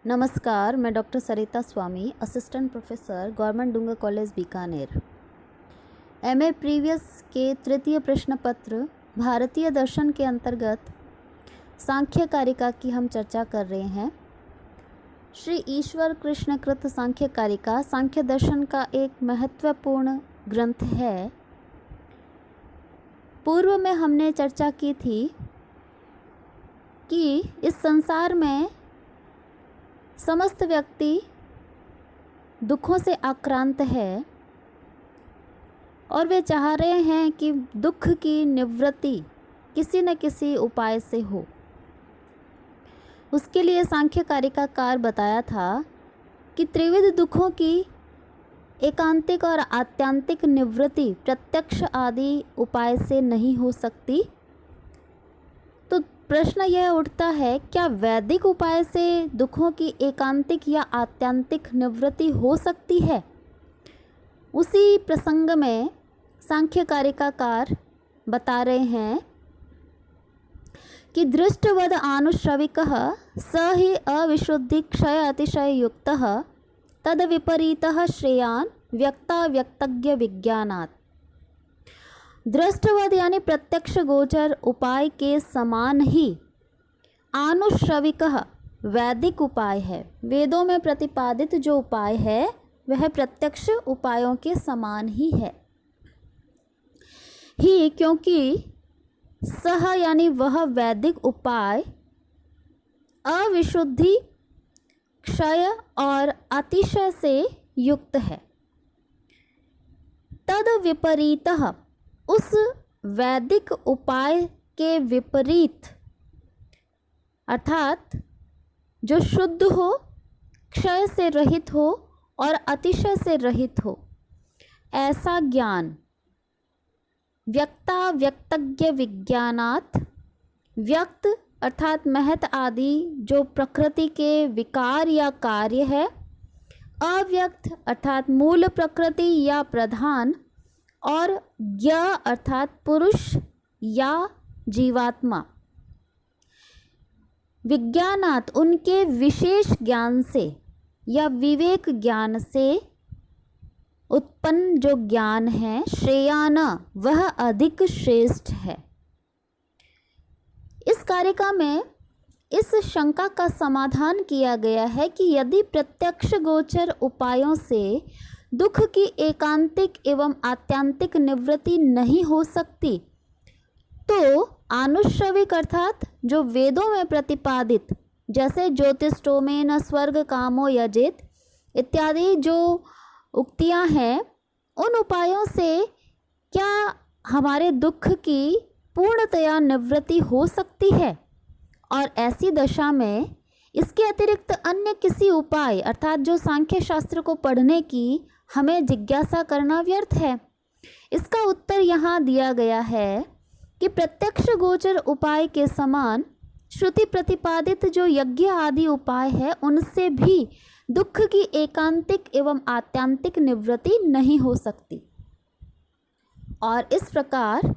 नमस्कार, मैं डॉक्टर सरिता स्वामी, assistant professor, government डूंगर college Bikaner. MA previous के तृतीय प्रश्न पत्र भारतीय दर्शन के अंतर्गत सांख्य कारिका की हम चर्चा कर रहे हैं। श्री ईश्वर कृष्ण कृत सांख्य कारिका सांख्य दर्शन का एक महत्वपूर्ण ग्रंथ है। पूर्व में हमने चर्चा की थी कि इस संसार में समस्त व्यक्ति दुखों से आक्रांत है और वे चाह रहे हैं कि दुख की निवृत्ति किसी न किसी उपाय से हो। उसके लिए सांख्य कारिकाकार बताया था कि त्रिविध दुखों की एकांतिक और आत्यांतिक निवृत्ति प्रत्यक्ष आदि उपाय से नहीं हो सकती। तो प्रश्न यह उठता है, क्या वैदिक उपाय से दुखों की एकांतिक या आत्यांतिक निवृत्ति हो सकती है? उसी प्रसंग में सांख्य कारिकाकार बता रहे हैं कि दृष्टवद आनुश्रविकः स ही अविशुद्धि क्षय अतिशय युक्तः तद विपरीतः श्रेयान् व्यक्ताव्यक्तज्ञ विज्ञानात्। दृष्टवद यानी प्रत्यक्ष गोचर उपाय के समान ही आनुश्रविकः वैदिक उपाय है। वेदों में प्रतिपादित जो उपाय है वह प्रत्यक्ष उपायों के समान ही है ही, क्योंकि सह यानी वह वैदिक उपाय अविशुद्धि क्षय और अतिशय से युक्त है। तद विपरीतः उस वैदिक उपाय के विपरीत अर्थात जो शुद्ध हो, क्षय से रहित हो और अतिशय से रहित हो, ऐसा ज्ञान व्यक्ताव्यक्तज्ञ विज्ञानात्। व्यक्त अर्थात महत आदि जो प्रकृति के विकार या कार्य है, अव्यक्त अर्थात मूल प्रकृति या प्रधान, और ज्ञ अर्थात पुरुष या जीवात्मा। विज्ञानात् उनके विशेष ज्ञान से या विवेक ज्ञान से उत्पन्न जो ज्ञान है, श्रेयान वह अधिक श्रेष्ठ है। इस कारिका में इस शंका का समाधान किया गया है कि यदि प्रत्यक्ष गोचर उपायों से दुख की एकांतिक एवं आत्यांतिक निवृत्ति नहीं हो सकती, तो आनुश्रविक अर्थात जो वेदों में प्रतिपादित, जैसे ज्योतिष्टोमेन स्वर्ग कामो यजेत इत्यादि जो उक्तियां हैं, उन उपायों से क्या हमारे दुख की पूर्णतया निवृत्ति हो सकती है? और ऐसी दशा में इसके अतिरिक्त अन्य किसी उपाय अर्थात जो सांख्य शास्त्र को पढ़ने की हमें जिज्ञासा करना व्यर्थ है। इसका उत्तर यहाँ दिया गया है कि प्रत्यक्ष गोचर उपाय के समान श्रुति प्रतिपादित जो यज्ञ आदि उपाय है, उनसे भी दुख की एकांतिक एवं आत्यांतिक निवृत्ति नहीं हो सकती। और इस प्रकार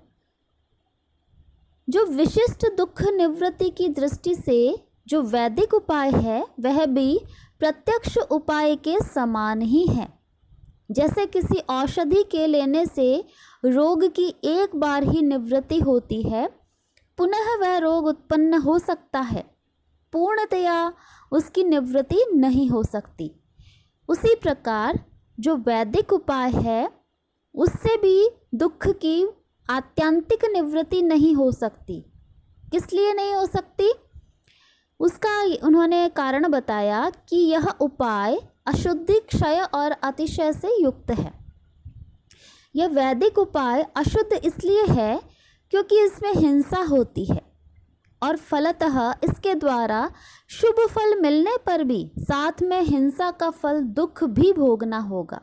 जो विशिष्ट दुख निवृत्ति की दृष्टि से जो वैदिक उपाय है, वह भी प्रत्यक्ष उपाय के समान ही है। जैसे किसी औषधि के लेने से रोग की एक बार ही निवृत्ति होती है, पुनः वह रोग उत्पन्न हो सकता है, पूर्णतया उसकी निवृत्ति नहीं हो सकती। उसी प्रकार जो वैदिक उपाय है, उससे भी दुख की आत्यांतिक निवृत्ति नहीं हो सकती। किस लिए नहीं हो सकती? उसका उन्होंने कारण बताया कि यह उपाय अशुद्धि क्षय और अतिशय से युक्त है। यह वैदिक उपाय अशुद्ध इसलिए है क्योंकि इसमें हिंसा होती है और फलतः इसके द्वारा शुभ फल मिलने पर भी साथ में हिंसा का फल दुख भी भोगना होगा।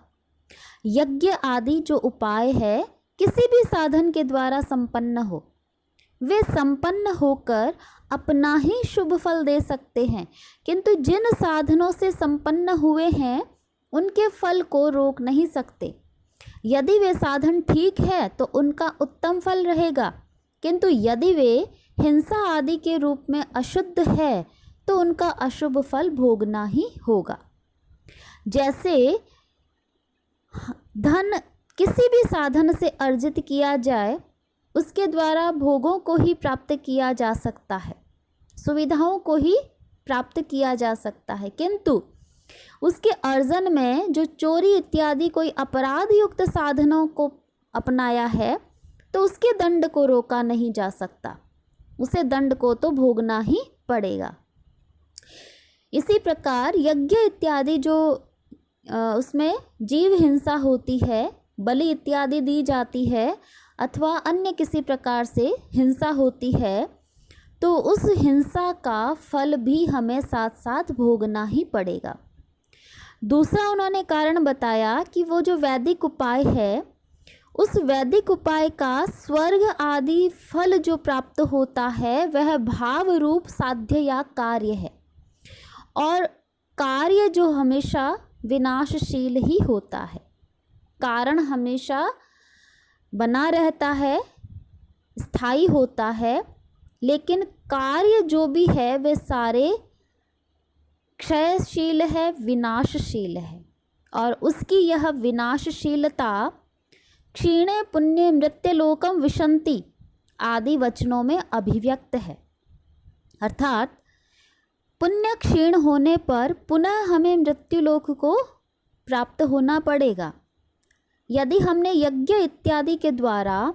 यज्ञ आदि जो उपाय है, किसी भी साधन के द्वारा संपन्न हो, वे संपन्न होकर अपना ही शुभ फल दे सकते हैं, किंतु जिन साधनों से संपन्न हुए हैं उनके फल को रोक नहीं सकते। यदि वे साधन ठीक है तो उनका उत्तम फल रहेगा, किंतु यदि वे हिंसा आदि के रूप में अशुद्ध है तो उनका अशुभ फल भोगना ही होगा। जैसे धन किसी भी साधन से अर्जित किया जाए, उसके द्वारा भोगों को ही प्राप्त किया जा सकता है, सुविधाओं को ही प्राप्त किया जा सकता है, किंतु उसके अर्जन में जो चोरी इत्यादि कोई अपराध युक्त साधनों को अपनाया है तो उसके दंड को रोका नहीं जा सकता, उसे दंड को तो भोगना ही पड़ेगा। इसी प्रकार यज्ञ इत्यादि जो उसमें जीव हिंसा होती है, बलि इत्यादि दी जाती है अथवा अन्य किसी प्रकार से हिंसा होती है, तो उस हिंसा का फल भी हमें साथ साथ भोगना ही पड़ेगा। दूसरा उन्होंने कारण बताया कि वो जो वैदिक उपाय है, उस वैदिक उपाय का स्वर्ग आदि फल जो प्राप्त होता है वह भाव रूप साध्य या कार्य है, और कार्य जो हमेशा विनाशशील ही होता है। कारण हमेशा बना रहता है, स्थायी होता है, लेकिन कार्य जो भी है वे सारे क्षयशील है, विनाशशील है, और उसकी यह विनाशशीलता क्षीणे पुण्य मृत्युलोकम विशंति आदि वचनों में अभिव्यक्त है। अर्थात पुण्य क्षीण होने पर पुनः हमें मृत्युलोक को प्राप्त होना पड़ेगा। यदि हमने यज्ञ इत्यादि के द्वारा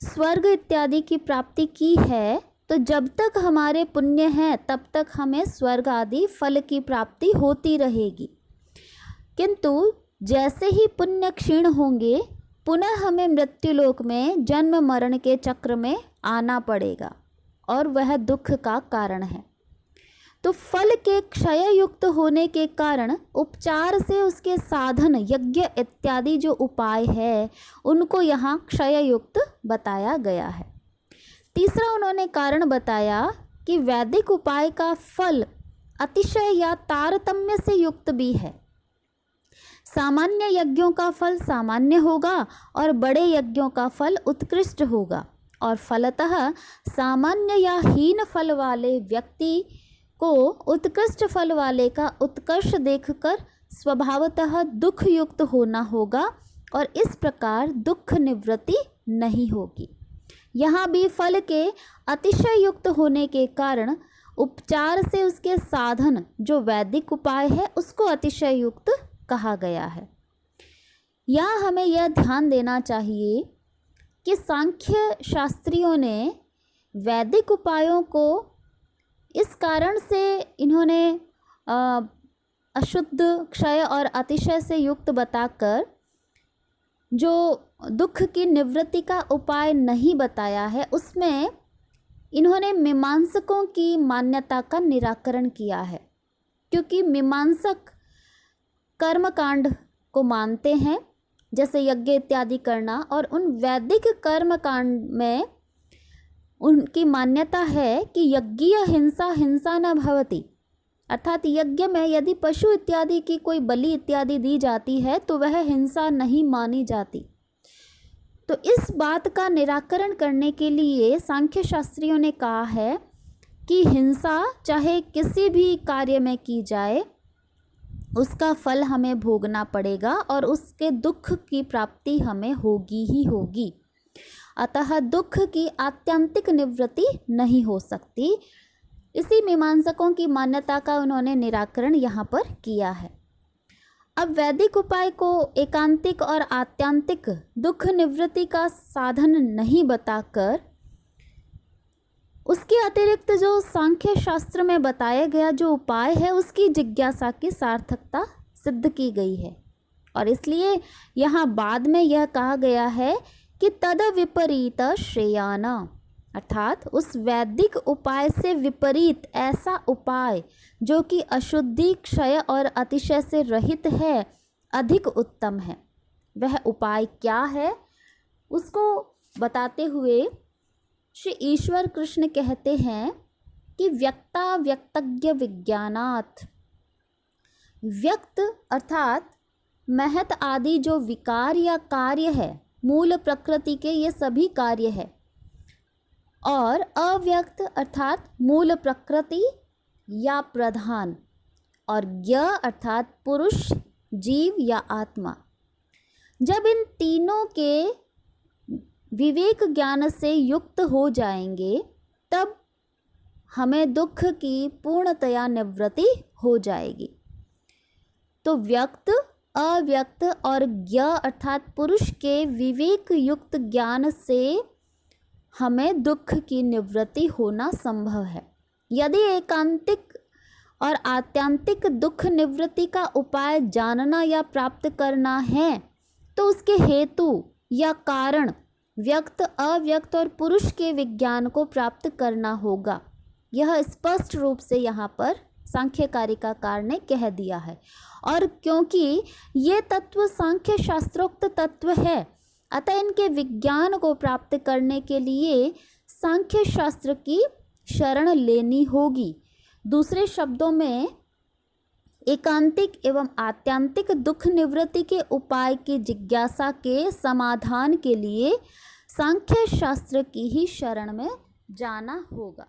स्वर्ग इत्यादि की प्राप्ति की है तो जब तक हमारे पुण्य हैं तब तक हमें स्वर्ग आदि फल की प्राप्ति होती रहेगी, किंतु जैसे ही पुण्य क्षीण होंगे पुनः हमें मृत्युलोक में जन्म मरण के चक्र में आना पड़ेगा, और वह दुख का कारण है। तो फल के क्षय युक्त होने के कारण उपचार से उसके साधन यज्ञ इत्यादि जो उपाय है उनको यहाँ क्षय युक्त बताया गया है। तीसरा उन्होंने कारण बताया कि वैदिक उपाय का फल अतिशय या तारतम्य से युक्त भी है। सामान्य यज्ञों का फल सामान्य होगा और बड़े यज्ञों का फल उत्कृष्ट होगा, और फलतः सामान्य या हीन फल वाले व्यक्ति को उत्कृष्ट फल वाले का उत्कर्ष देखकर स्वभावतः दुख युक्त होना होगा, और इस प्रकार दुख निवृत्ति नहीं होगी। यहाँ भी फल के अतिशय युक्त होने के कारण उपचार से उसके साधन जो वैदिक उपाय है उसको अतिशय युक्त कहा गया है। यहाँ हमें यह ध्यान देना चाहिए कि सांख्य शास्त्रियों ने वैदिक उपायों को इस कारण से इन्होंने अशुद्ध, क्षय और अतिशय से युक्त बताकर जो दुख की निवृत्ति का उपाय नहीं बताया है, उसमें इन्होंने मीमांसकों की मान्यता का निराकरण किया है। क्योंकि मीमांसक कर्मकांड को मानते हैं, जैसे यज्ञ इत्यादि करना, और उन वैदिक कर्मकांड में उनकी मान्यता है कि यज्ञीय हिंसा हिंसा न भवति, अर्थात यज्ञ में यदि पशु इत्यादि की कोई बलि इत्यादि दी जाती है तो वह हिंसा नहीं मानी जाती। तो इस बात का निराकरण करने के लिए सांख्य शास्त्रियों ने कहा है कि हिंसा चाहे किसी भी कार्य में की जाए उसका फल हमें भोगना पड़ेगा और उसके दुख की प्राप्ति हमें होगी ही होगी। अतः दुख की आत्यंतिक निवृत्ति नहीं हो सकती। इसी मीमांसकों की मान्यता का उन्होंने निराकरण यहाँ पर किया है। अब वैदिक उपाय को एकांतिक और आत्यांतिक दुख निवृत्ति का साधन नहीं बताकर उसके अतिरिक्त जो सांख्य शास्त्र में बताया गया जो उपाय है उसकी जिज्ञासा की सार्थकता सिद्ध की गई है, और इसलिए यहाँ बाद में यह कहा गया है कि तद विपरीत श्रेयान, अर्थात उस वैदिक उपाय से विपरीत ऐसा उपाय जो कि अशुद्धि, क्षय और अतिशय से रहित है अधिक उत्तम है। वह उपाय क्या है उसको बताते हुए श्री ईश्वर कृष्ण कहते हैं कि व्यक्ता व्यक्तज्ञ विज्ञानात्, व्यक्त अर्थात महत आदि जो विकार या कार्य है मूल प्रकृति के, ये सभी कार्य है, और अव्यक्त अर्थात मूल प्रकृति या प्रधान, और ज्ञ अर्थात पुरुष, जीव या आत्मा। जब इन तीनों के विवेक ज्ञान से युक्त हो जाएंगे तब हमें दुख की पूर्णतया निवृत्ति हो जाएगी। तो व्यक्त, अव्यक्त और ज्ञ अर्थात पुरुष के विवेक युक्त ज्ञान से हमें दुख की निवृत्ति होना संभव है। यदि एकांतिक और आत्यांतिक दुख निवृत्ति का उपाय जानना या प्राप्त करना है तो उसके हेतु या कारण व्यक्त, अव्यक्त और पुरुष के विज्ञान को प्राप्त करना होगा। यह स्पष्ट रूप से यहाँ पर सांख्य कारिकाकार ने कह दिया है। और क्योंकि ये तत्व सांख्य शास्त्रोक्त तत्व है अतः इनके विज्ञान को प्राप्त करने के लिए सांख्य शास्त्र की शरण लेनी होगी। दूसरे शब्दों में एकांतिक एवं आत्यांतिक दुख निवृत्ति के उपाय की जिज्ञासा के समाधान के लिए सांख्य शास्त्र की ही शरण में जाना होगा।